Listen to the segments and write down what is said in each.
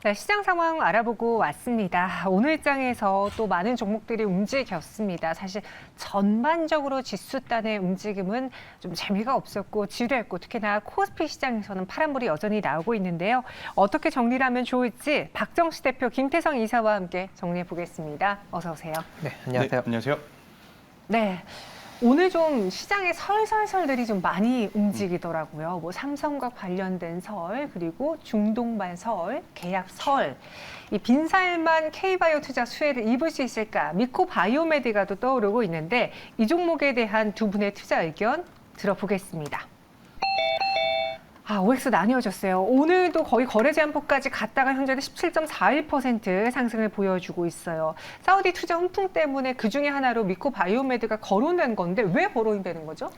네, 시장 상황 알아보고 왔습니다. 오늘 장에서 또 많은 종목들이 움직였습니다. 사실 전반적으로 지수단의 움직임은 좀 재미가 없었고 지루했고 특히나 코스피 시장에서는 파란불이 여전히 나오고 있는데요. 어떻게 정리를 하면 좋을지 박정식 대표, 김태성 이사와 함께 정리해 보겠습니다. 어서 오세요. 네, 안녕하세요. 네, 안녕하세요. 네. 오늘 좀 시장에 설설설들이 좀 많이 움직이더라고요. 뭐 삼성과 관련된 설, 그리고 중동반 설, 계약 설. 이 빈살만 K바이오 투자 수혜를 입을 수 있을까? 미코 바이오메드가 또 떠오르고 있는데 이 종목에 대한 두 분의 투자 의견 들어보겠습니다. OX 나뉘어졌어요. 오늘도 거의 거래 제한폭까지 갔다가 현재는 17.41% 상승을 보여주고 있어요. 사우디 투자 훈풍 때문에 그중에 하나로 미코 바이오메드가 거론된 건데 왜 거론이 되는 거죠?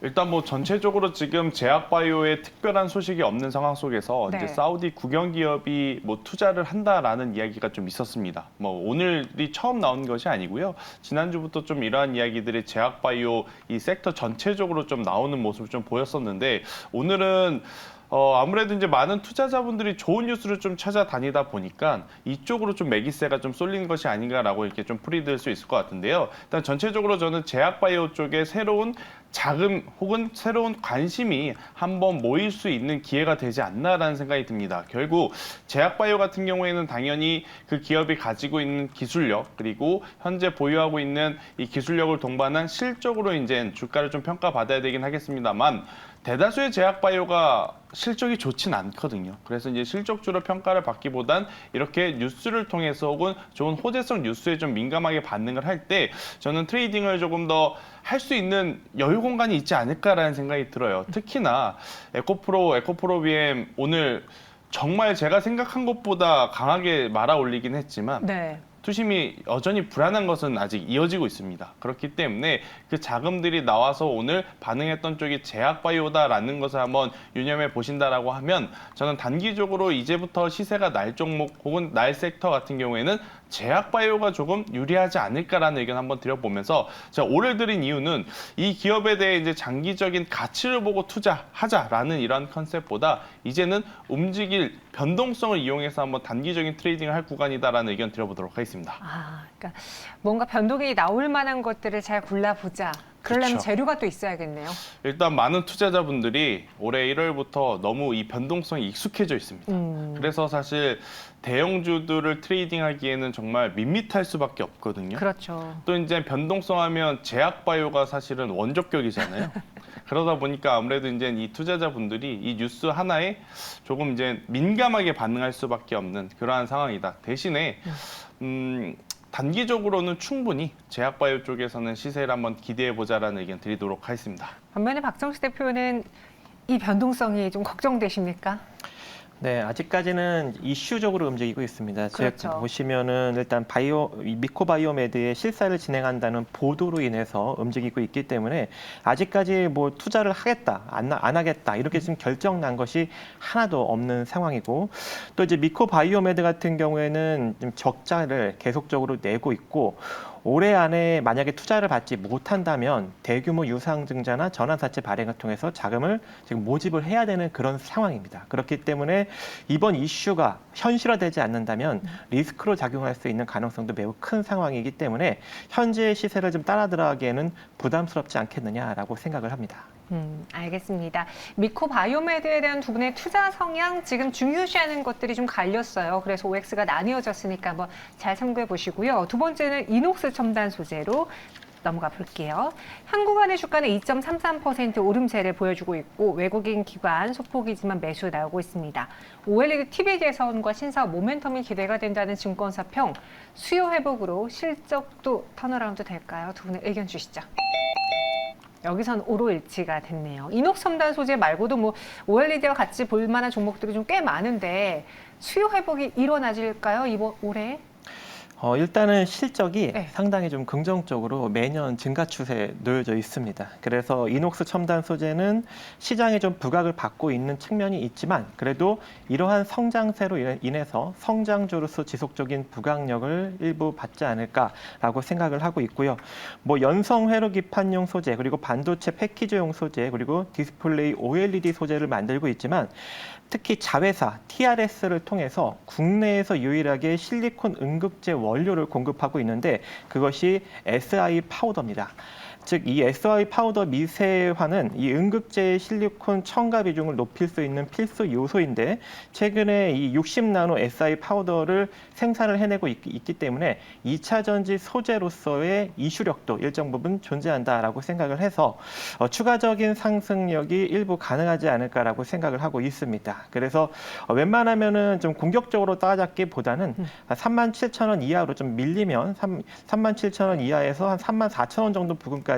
일단 뭐 전체적으로 지금 제약바이오에 특별한 소식이 없는 상황 속에서 네. 이제 사우디 국영 기업이 뭐 투자를 한다라는 이야기가 좀 있었습니다. 뭐 오늘이 처음 나온 것이 아니고요. 지난주부터 좀 이러한 이야기들이 제약바이오 이 섹터 전체적으로 좀 나오는 모습을 좀 보였었는데 오늘은 아무래도 이제 많은 투자자분들이 좋은 뉴스를 좀 찾아다니다 보니까 이쪽으로 좀 매기세가 좀 쏠리는 것이 아닌가라고 이렇게 좀 풀이될 수 있을 것 같은데요. 일단 전체적으로 저는 제약바이오 쪽에 새로운 자금 혹은 새로운 관심이 한번 모일 수 있는 기회가 되지 않나라는 생각이 듭니다. 결국 제약바이오 같은 경우에는 당연히 그 기업이 가지고 있는 기술력 그리고 현재 보유하고 있는 이 기술력을 동반한 실적으로 이제 주가를 좀 평가받아야 되긴 하겠습니다만 대다수의 제약바이오가 실적이 좋진 않거든요. 그래서 이제 실적주로 평가를 받기보단 이렇게 뉴스를 통해서 혹은 좋은 호재성 뉴스에 좀 민감하게 반응을 할 때 저는 트레이딩을 조금 더 할 수 있는 여유 공간이 있지 않을까라는 생각이 들어요. 특히나 에코프로 BM 오늘 정말 제가 생각한 것보다 강하게 말아 올리긴 했지만 네. 투심이 여전히 불안한 것은 아직 이어지고 있습니다. 그렇기 때문에 그 자금들이 나와서 오늘 반응했던 쪽이 제약바이오다라는 것을 한번 유념해 보신다라고 하면 저는 단기적으로 이제부터 시세가 날 종목 혹은 날 섹터 같은 경우에는 제약바이오가 조금 유리하지 않을까라는 의견 한번 드려보면서 제가 오를 드린 이유는 이 기업에 대해 이제 장기적인 가치를 보고 투자하자라는 이런 컨셉보다 이제는 움직일 변동성을 이용해서 한번 단기적인 트레이딩을 할 구간이다라는 의견 드려보도록 하겠습니다. 그러니까 뭔가 변동이 나올 만한 것들을 잘 골라보자. 그러려면 그렇죠. 재료가 또 있어야겠네요. 일단 많은 투자자분들이 올해 1월부터 너무 이 변동성이 익숙해져 있습니다. 그래서 사실 대형주들을 트레이딩하기에는 정말 밋밋할 수밖에 없거든요. 그렇죠. 또 이제 변동성 하면 제약바이오가 사실은 원조격이잖아요. 그러다 보니까 아무래도 이제 이 투자자분들이 이 뉴스 하나에 조금 이제 민감하게 반응할 수밖에 없는 그러한 상황이다. 대신에 단기적으로는 충분히 제약바이오 쪽에서는 시세를 한번 기대해보자라는 의견 드리도록 하겠습니다. 반면에 박정식 대표는 이 변동성이 좀 걱정되십니까? 네, 아직까지는 이슈적으로 움직이고 있습니다. 그렇죠. 즉 보시면은 일단 이 미코바이오메드의 실사를 진행한다는 보도로 인해서 움직이고 있기 때문에 아직까지 뭐 투자를 하겠다, 안 하겠다 이렇게 지금 결정 난 것이 하나도 없는 상황이고 또 이제 미코바이오메드 같은 경우에는 좀 적자를 계속적으로 내고 있고 올해 안에 만약에 투자를 받지 못한다면 대규모 유상증자나 전환사채 발행을 통해서 자금을 지금 모집을 해야 되는 그런 상황입니다. 그렇기 때문에 이번 이슈가 현실화되지 않는다면 리스크로 작용할 수 있는 가능성도 매우 큰 상황이기 때문에 현재의 시세를 좀 따라 들어가기에는 부담스럽지 않겠느냐라고 생각을 합니다. 알겠습니다. 미코 바이오메드에 대한 두 분의 투자 성향 지금 중요시하는 것들이 좀 갈렸어요. 그래서 OX가 나뉘어졌으니까 한번 잘 참고해 보시고요. 두 번째는 이녹스 첨단 소재로 넘어가 볼게요. 한국은행 주가는 2.33% 오름세를 보여주고 있고 외국인 기관 소폭이지만 매수 나오고 있습니다. OLED TV 개선과 신사업 모멘텀이 기대가 된다는 증권사 평, 수요 회복으로 실적도 턴어라운드 될까요? 두 분의 의견 주시죠. 여기선 오로일치가 됐네요. 이녹스 첨단 소재 말고도 뭐 OLED와 같이 볼 만한 종목들이 좀 꽤 많은데 수요 회복이 일어나질까요? 이번 올해? 일단은 실적이 네. 상당히 좀 긍정적으로 매년 증가 추세에 놓여져 있습니다. 그래서 이녹스 첨단 소재는 시장에 좀 부각을 받고 있는 측면이 있지만 그래도 이러한 성장세로 인해서 성장주로서 지속적인 부각력을 일부 받지 않을까라고 생각을 하고 있고요. 뭐 연성 회로 기판용 소재 그리고 반도체 패키지용 소재 그리고 디스플레이 OLED 소재를 만들고 있지만 특히 자회사 TRS를 통해서 국내에서 유일하게 실리콘 응급제 원료를 공급하고 있는데 그것이 SI 파우더입니다. 즉, 이 SI 파우더 미세화는 이 응급제의 실리콘 첨가 비중을 높일 수 있는 필수 요소인데 최근에 이 60나노 SI 파우더를 생산을 해내고 있기 때문에 2차 전지 소재로서의 이슈력도 일정 부분 존재한다라고 생각을 해서 추가적인 상승력이 일부 가능하지 않을까라고 생각을 하고 있습니다. 그래서 웬만하면은 좀 공격적으로 따잡기보다는 37,000원 이하로 좀 밀리면 37,000원 이하에서 한 34,000원 정도 부근까지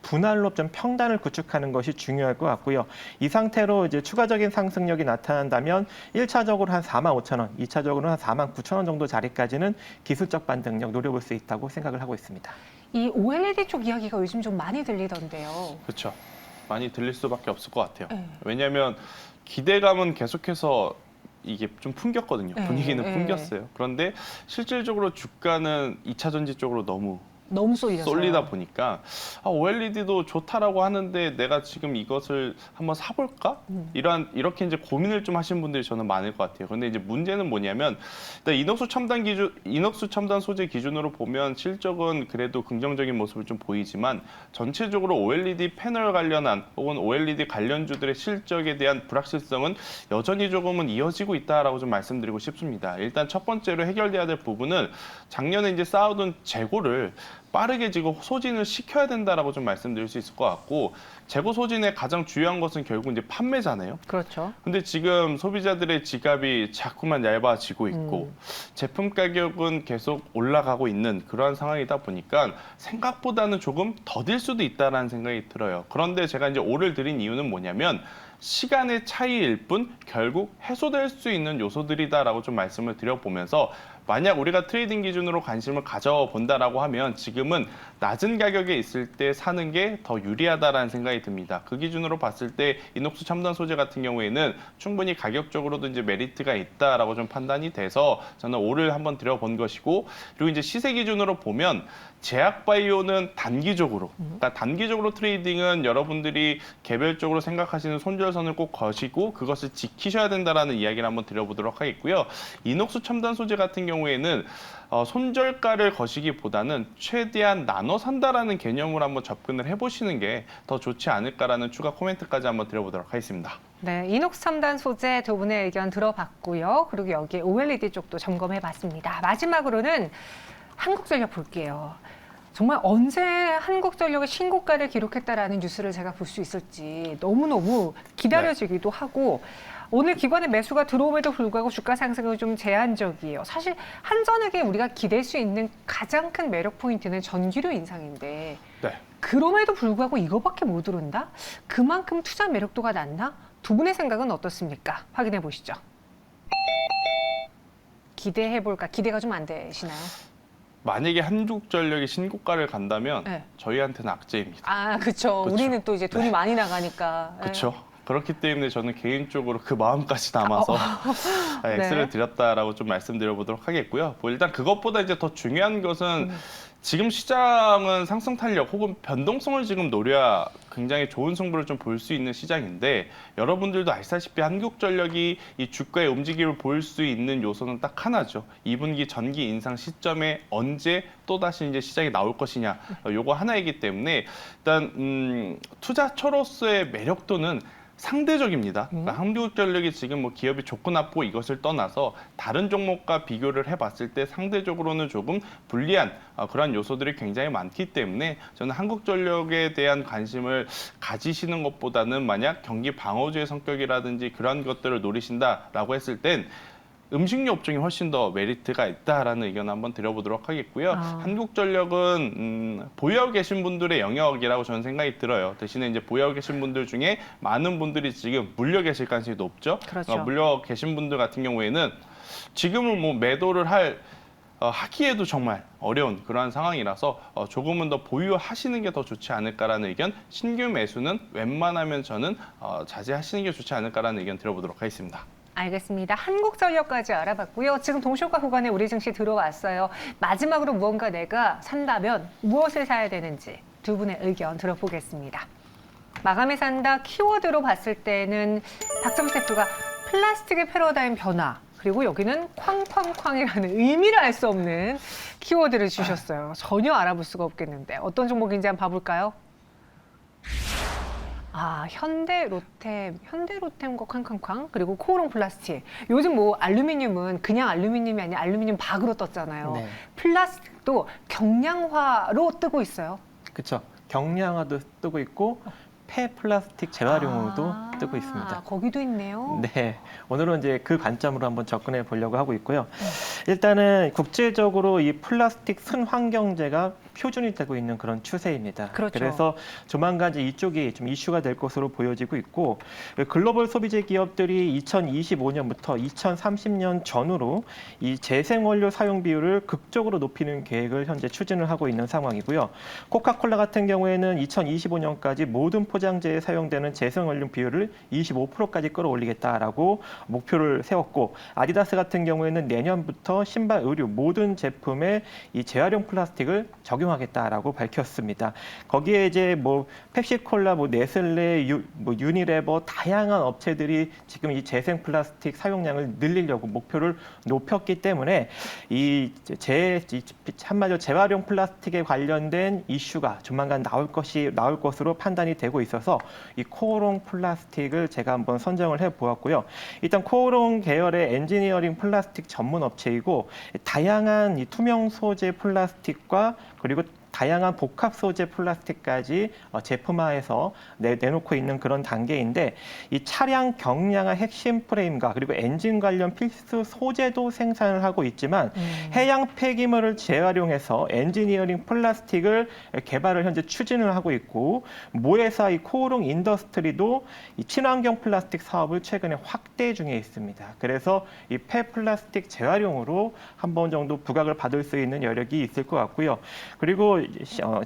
분할로 좀 평단을 구축하는 것이 중요할 것 같고요. 이 상태로 이제 추가적인 상승력이 나타난다면 1차적으로 한 45,000원, 2차적으로 한 49,000원 정도 자리까지는 기술적 반등력 노려볼 수 있다고 생각을 하고 있습니다. 이 OLED 쪽 이야기가 요즘 좀 많이 들리던데요. 그렇죠. 많이 들릴 수밖에 없을 것 같아요. 네. 왜냐하면 기대감은 계속해서 이게 좀 풍겼거든요. 네, 분위기는 네. 풍겼어요. 그런데 실질적으로 주가는 2차 전지 쪽으로 너무 너무 쏠려서. 쏠리다 보니까 OLED도 좋다라고 하는데 내가 지금 이것을 한번 사볼까? 이렇게 이제 고민을 좀 하신 분들이 저는 많을 것 같아요. 그런데 이제 문제는 뭐냐면 일단 이녹수 첨단 소재 기준으로 보면 실적은 그래도 긍정적인 모습을 좀 보이지만 전체적으로 OLED 패널 관련한 혹은 OLED 관련주들의 실적에 대한 불확실성은 여전히 조금은 이어지고 있다라고 좀 말씀드리고 싶습니다. 일단 첫 번째로 해결돼야 될 부분은 작년에 이제 쌓아둔 재고를 빠르게 지금 소진을 시켜야 된다라고 좀 말씀드릴 수 있을 것 같고 재고 소진의 가장 중요한 것은 결국 이제 판매잖아요. 그렇죠. 근데 지금 소비자들의 지갑이 자꾸만 얇아지고 있고 제품 가격은 계속 올라가고 있는 그러한 상황이다 보니까 생각보다는 조금 더딜 수도 있다라는 생각이 들어요. 그런데 제가 이제 오를 드린 이유는 뭐냐면 시간의 차이일 뿐 결국 해소될 수 있는 요소들이다라고 좀 말씀을 드려보면서 만약 우리가 트레이딩 기준으로 관심을 가져본다라고 하면 지금은 낮은 가격에 있을 때 사는 게 더 유리하다라는 생각이 듭니다. 그 기준으로 봤을 때 이녹수 첨단 소재 같은 경우에는 충분히 가격적으로도 이제 메리트가 있다라고 좀 판단이 돼서 저는 오를 한번 드려본 것이고 그리고 이제 시세 기준으로 보면 제약바이오는 단기적으로, 그러니까 단기적으로 트레이딩은 여러분들이 개별적으로 생각하시는 손절선을 꼭 거시고 그것을 지키셔야 된다라는 이야기를 한번 드려보도록 하겠고요. 이녹수 첨단 소재 같은 경우에는 손절가를 거시기보다는 최대한 나눠 산다라는 개념으로 한번 접근을 해보시는 게 더 좋지 않을까라는 추가 코멘트까지 한번 드려보도록 하겠습니다. 네, 이녹스 첨단 소재 두 분의 의견 들어봤고요. 그리고 여기에 OLED 쪽도 점검해봤습니다. 마지막으로는 한국전력 볼게요. 정말 언제 한국전력이 신고가를 기록했다라는 뉴스를 제가 볼 수 있을지 너무너무 기다려지기도 하고 오늘 기관의 매수가 들어옴에도 불구하고 주가 상승은 좀 제한적이에요. 사실 한전에게 우리가 기댈 수 있는 가장 큰 매력 포인트는 전기료 인상인데 네. 그럼에도 불구하고 이거밖에 못 오른다? 그만큼 투자 매력도가 낮나? 두 분의 생각은 어떻습니까? 확인해 보시죠. 기대해볼까? 기대가 좀 안 되시나요? 만약에 한국전력이 신고가를 간다면 네. 저희한테는 악재입니다. 아, 그렇죠. 그쵸. 우리는 또 이제 돈이 많이 나가니까. 그렇죠. 그렇기 때문에 저는 개인적으로 그 마음까지 담아서 X를 네. 드렸다라고 좀 말씀드려보도록 하겠고요. 뭐 일단 그것보다 이제 더 중요한 것은 지금 시장은 상승 탄력 혹은 변동성을 지금 노려야 굉장히 좋은 승부를 좀 볼 수 있는 시장인데 여러분들도 아시다시피 한국전력이 이 주가의 움직임을 볼 수 있는 요소는 딱 하나죠. 2분기 전기 인상 시점에 언제 또다시 이제 시장이 나올 것이냐 요거 하나이기 때문에 일단 투자처로서의 매력도는 상대적입니다. 그러니까 한국전력이 지금 뭐 기업이 좋고 나쁘고 이것을 떠나서 다른 종목과 비교를 해봤을 때 상대적으로는 조금 불리한 그런 요소들이 굉장히 많기 때문에 저는 한국전력에 대한 관심을 가지시는 것보다는 만약 경기 방어주의 성격이라든지 그런 것들을 노리신다라고 했을 땐 음식료 업종이 훨씬 더 메리트가 있다라는 의견 한번 드려보도록 하겠고요. 한국전력은 보유하고 계신 분들의 영역이라고 저는 생각이 들어요. 대신에 이제 보유하고 계신 분들 중에 많은 분들이 지금 물려 계실 가능성이 높죠. 그렇죠. 물려 계신 분들 같은 경우에는 지금은 뭐 매도를 하기에도 정말 어려운 그러한 상황이라서 조금은 더 보유하시는 게 더 좋지 않을까라는 의견, 신규 매수는 웬만하면 저는 자제하시는 게 좋지 않을까라는 의견 드려보도록 하겠습니다. 알겠습니다. 한국전력까지 알아봤고요. 지금 동시효과 구간에 우리 증시 들어왔어요. 마지막으로 무언가 내가 산다면 무엇을 사야 되는지 두 분의 의견 들어보겠습니다. 마감에 산다 키워드로 봤을 때는 박정희 대표가 플라스틱의 패러다임 변화. 그리고 여기는 쾅쾅쾅이라는 의미를 알 수 없는 키워드를 주셨어요. 전혀 알아볼 수가 없겠는데 어떤 종목인지 한번 봐볼까요? 현대로템과 쾅쾅쾅 그리고 코오롱 플라스틱. 요즘 뭐 알루미늄은 그냥 알루미늄이 아니라 알루미늄 박으로 떴잖아요. 네. 플라스틱도 경량화로 뜨고 있어요. 그렇죠. 경량화도 뜨고 있고 폐플라스틱 재활용으로도 뜨고 있습니다. 거기도 있네요. 네, 오늘은 이제 그 관점으로 한번 접근해 보려고 하고 있고요. 일단은 국제적으로 이 플라스틱 순환경제가 표준이 되고 있는 그런 추세입니다. 그렇죠. 그래서 조만간 이제 이쪽이 좀 이슈가 될 것으로 보여지고 있고 글로벌 소비재 기업들이 2025년부터 2030년 전후로 이 재생원료 사용 비율을 극적으로 높이는 계획을 현재 추진을 하고 있는 상황이고요. 코카콜라 같은 경우에는 2025년까지 모든 포장재에 사용되는 재생원료 비율을 25%까지 끌어올리겠다라고 목표를 세웠고 아디다스 같은 경우에는 내년부터 신발, 의류 모든 제품에 이 재활용 플라스틱을 적용하겠다라고 밝혔습니다. 거기에 이제 뭐 펩시콜라, 뭐 네슬레, 유니레버 다양한 업체들이 지금 이 재생 플라스틱 사용량을 늘리려고 목표를 높였기 때문에 한마디로 재활용 플라스틱에 관련된 이슈가 조만간 나올 것으로 판단이 되고 있어서 이 코오롱 플라스틱을 제가 한번 선정을 해 보았고요. 일단 코오롱 계열의 엔지니어링 플라스틱 전문 업체이고 다양한 이 투명 소재 플라스틱과 그리고 다양한 복합 소재 플라스틱까지 제품화해서 내놓고 있는 그런 단계인데 이 차량 경량화 핵심 프레임과 그리고 엔진 관련 필수 소재도 생산을 하고 있지만 해양 폐기물을 재활용해서 엔지니어링 플라스틱을 개발을 현재 추진을 하고 있고 모회사 이 코오롱 인더스트리도 이 친환경 플라스틱 사업을 최근에 확대 중에 있습니다. 그래서 이 폐플라스틱 재활용으로 한 번 정도 부각을 받을 수 있는 여력이 있을 것 같고요. 그리고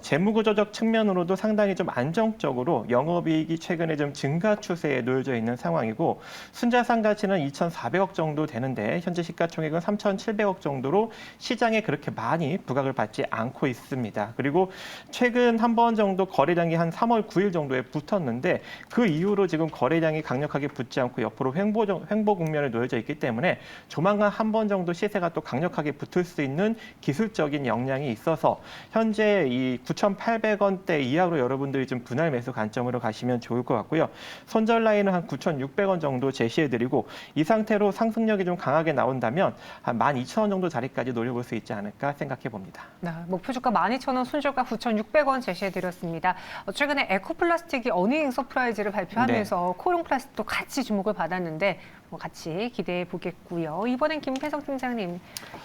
재무구조적 측면으로도 상당히 좀 안정적으로 영업이익이 최근에 좀 증가 추세에 놓여져 있는 상황이고 순자산 가치는 2,400억 정도 되는데 현재 시가총액은 3,700억 정도로 시장에 그렇게 많이 부각을 받지 않고 있습니다. 그리고 최근 한 번 정도 거래량이 한 3월 9일 정도에 붙었는데 그 이후로 지금 거래량이 강력하게 붙지 않고 옆으로 횡보 국면에 놓여져 있기 때문에 조만간 한 번 정도 시세가 또 강력하게 붙을 수 있는 기술적인 역량이 있어서 현재 이 9,800원대 이하로 여러분들이 좀 분할 매수 관점으로 가시면 좋을 것 같고요. 손절 라인은 한 9,600원 정도 제시해드리고 이 상태로 상승력이 좀 강하게 나온다면 한 12,000원 정도 자리까지 노려볼 수 있지 않을까 생각해 봅니다. 네, 목표 주가 12,000원, 손절가 9,600원 제시해드렸습니다. 최근에 에코플라스틱이 어닝 서프라이즈를 발표하면서 코오롱 플라스틱도 같이 주목을 받았는데 같이 기대해 보겠고요. 이번엔 김태성 팀장님,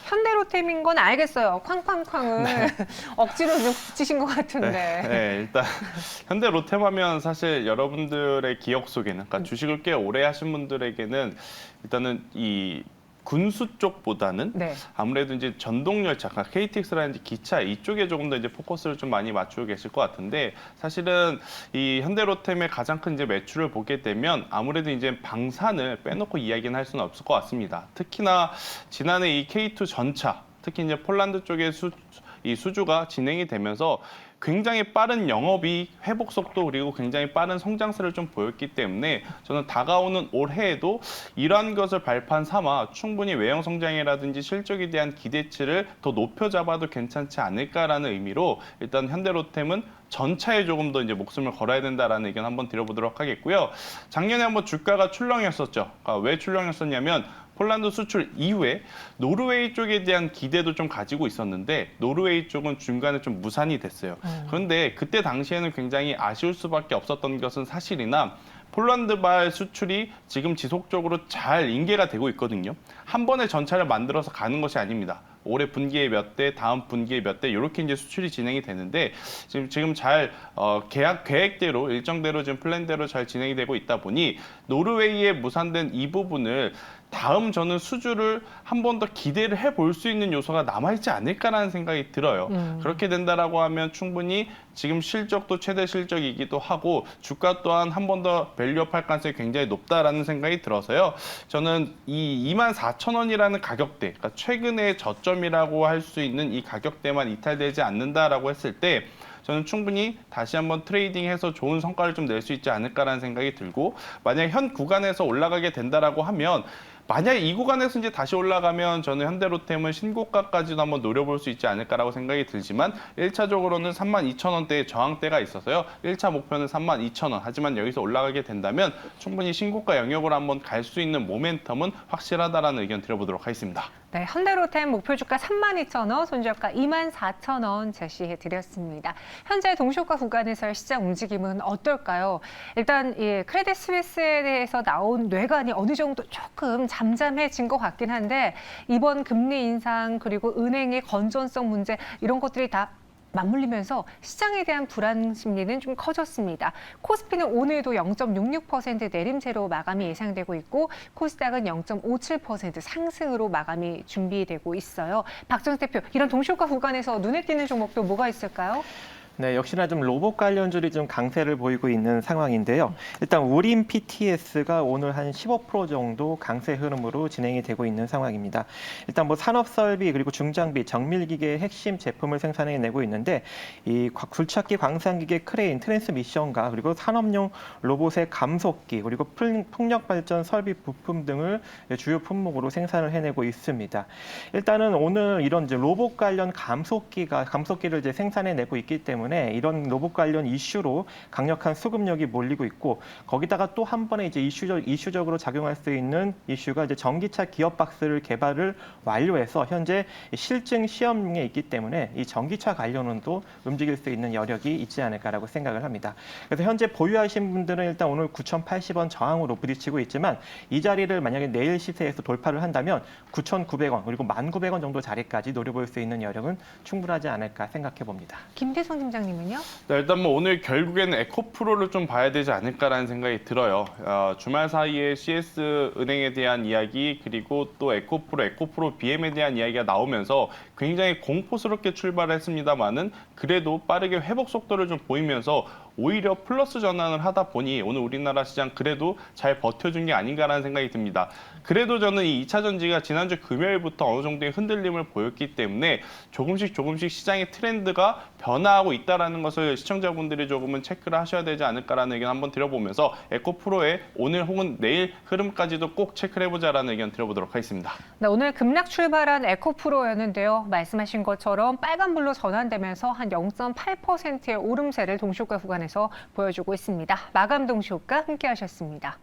현대로템인 건 알겠어요. 쾅쾅쾅은 억지로 좀 붙이신 것 같은데. 네, 일단 현대로템하면 사실 여러분들의 기억 속에는, 그러니까 주식을 꽤 오래 하신 분들에게는 일단은 이 군수 쪽보다는 네. 아무래도 이제 전동열차, 그러니까 KTX라든지 기차 이쪽에 조금 더 이제 포커스를 좀 많이 맞추고 계실 것 같은데 사실은 이 현대로템의 가장 큰 이제 매출을 보게 되면 아무래도 이제 방산을 빼놓고 이야기는 할 수는 없을 것 같습니다. 특히나 지난해 이 K2 전차, 특히 이제 폴란드 쪽의 이 수주가 진행이 되면서 굉장히 빠른 영업이익 회복 속도 그리고 굉장히 빠른 성장세를 좀 보였기 때문에 저는 다가오는 올해에도 이러한 것을 발판 삼아 충분히 외형 성장이라든지 실적에 대한 기대치를 더 높여 잡아도 괜찮지 않을까라는 의미로 일단 현대로템은 전차에 조금 더 이제 목숨을 걸어야 된다라는 의견 한번 드려보도록 하겠고요. 작년에 한번 주가가 출렁였었죠. 그러니까 왜 출렁였었냐면 폴란드 수출 이후에 노르웨이 쪽에 대한 기대도 좀 가지고 있었는데 노르웨이 쪽은 중간에 좀 무산이 됐어요. 그런데 그때 당시에는 굉장히 아쉬울 수밖에 없었던 것은 사실이나 폴란드발 수출이 지금 지속적으로 잘 인계가 되고 있거든요. 한 번에 전차를 만들어서 가는 것이 아닙니다. 올해 분기에 몇 대, 다음 분기에 몇 대 이렇게 이제 수출이 진행이 되는데 지금 잘 계약 계획대로 일정대로 지금 플랜대로 잘 진행이 되고 있다 보니 노르웨이에 무산된 이 부분을 다음 저는 수주를 한 번 더 기대를 해볼 수 있는 요소가 남아있지 않을까라는 생각이 들어요. 그렇게 된다라고 하면 충분히 지금 실적도 최대 실적이기도 하고 주가 또한 한 번 더 밸류업 할 가능성이 굉장히 높다라는 생각이 들어서요. 저는 이 24,000원이라는 가격대, 그러니까 최근의 저점이라고 할 수 있는 이 가격대만 이탈되지 않는다라고 했을 때 저는 충분히 다시 한번 트레이딩해서 좋은 성과를 좀 낼 수 있지 않을까라는 생각이 들고, 만약 현 구간에서 올라가게 된다라고 하면 만약 이 구간에서 이제 다시 올라가면 저는 현대로템은 신고가까지도 한번 노려볼 수 있지 않을까라고 생각이 들지만 1차적으로는 32,000원대의 저항대가 있어서요. 1차 목표는 32,000원. 하지만 여기서 올라가게 된다면 충분히 신고가 영역으로 한번 갈 수 있는 모멘텀은 확실하다라는 의견 드려보도록 하겠습니다. 네, 현대로템 목표 주가 32,000원, 손절가 24,000원 제시해 드렸습니다. 현재 동시효과 구간에서의 시장 움직임은 어떨까요? 일단 크레딧 스위스에 대해서 나온 뇌관이 어느 정도 조금 잠잠해진 것 같긴 한데 이번 금리 인상 그리고 은행의 건전성 문제 이런 것들이 다 맞물리면서 시장에 대한 불안 심리는 좀 커졌습니다. 코스피는 오늘도 0.66% 내림세로 마감이 예상되고 있고 코스닥은 0.57% 상승으로 마감이 준비되고 있어요. 박정희 대표, 이런 동시효과 구간에서 눈에 띄는 종목도 뭐가 있을까요? 네, 역시나 좀 로봇 관련주들이 좀 강세를 보이고 있는 상황인데요. 일단 우림 PTS가 오늘 한 15% 정도 강세 흐름으로 진행이 되고 있는 상황입니다. 일단 뭐 산업 설비 그리고 중장비, 정밀기계의 핵심 제품을 생산해내고 있는데 이 굴착기, 광산기계, 크레인, 트랜스미션과 그리고 산업용 로봇의 감속기 그리고 풍력 발전 설비 부품 등을 주요 품목으로 생산을 해내고 있습니다. 일단은 오늘 이런 이제 로봇 관련 감속기를 이제 생산해내고 있기 때문에 이런 로봇 관련 이슈로 강력한 수급력이 몰리고 있고 거기다가 또 한 번에 이제 이슈적으로 작용할 수 있는 이슈가 이제 전기차 기어박스를 개발을 완료해서 현재 실증 시험에 있기 때문에 이 전기차 관련은도 움직일 수 있는 여력이 있지 않을까라고 생각을 합니다. 그래서 현재 보유하신 분들은 일단 오늘 9,080원 저항으로 부딪히고 있지만 이 자리를 만약에 내일 시세에서 돌파를 한다면 9,900원 그리고 1,900원 정도 자리까지 노려볼 수 있는 여력은 충분하지 않을까 생각해 봅니다. 김대성 팀장님은요? 네, 일단 뭐 오늘 결국에는 에코프로를 좀 봐야 되지 않을까라는 생각이 들어요. 주말 사이에 CS 은행에 대한 이야기 그리고 또 에코프로 BM에 대한 이야기가 나오면서 굉장히 공포스럽게 출발했습니다만은 그래도 빠르게 회복 속도를 좀 보이면서 오히려 플러스 전환을 하다 보니 오늘 우리나라 시장 그래도 잘 버텨준 게 아닌가라는 생각이 듭니다. 그래도 저는 이 2차 전지가 지난주 금요일부터 어느 정도의 흔들림을 보였기 때문에 조금씩 시장의 트렌드가 변화하고 있다는 것을 시청자분들이 조금은 체크를 하셔야 되지 않을까라는 의견 한번 드려보면서 에코프로의 오늘 혹은 내일 흐름까지도 꼭 체크를 해보자라는 의견 드려보도록 하겠습니다. 네, 오늘 급락 출발한 에코프로였는데요. 말씀하신 것처럼 빨간불로 전환되면서 한 0.8%의 오름세를 동시효과 구간에서 보여주고 있습니다. 마감 동시효과 함께 하셨습니다.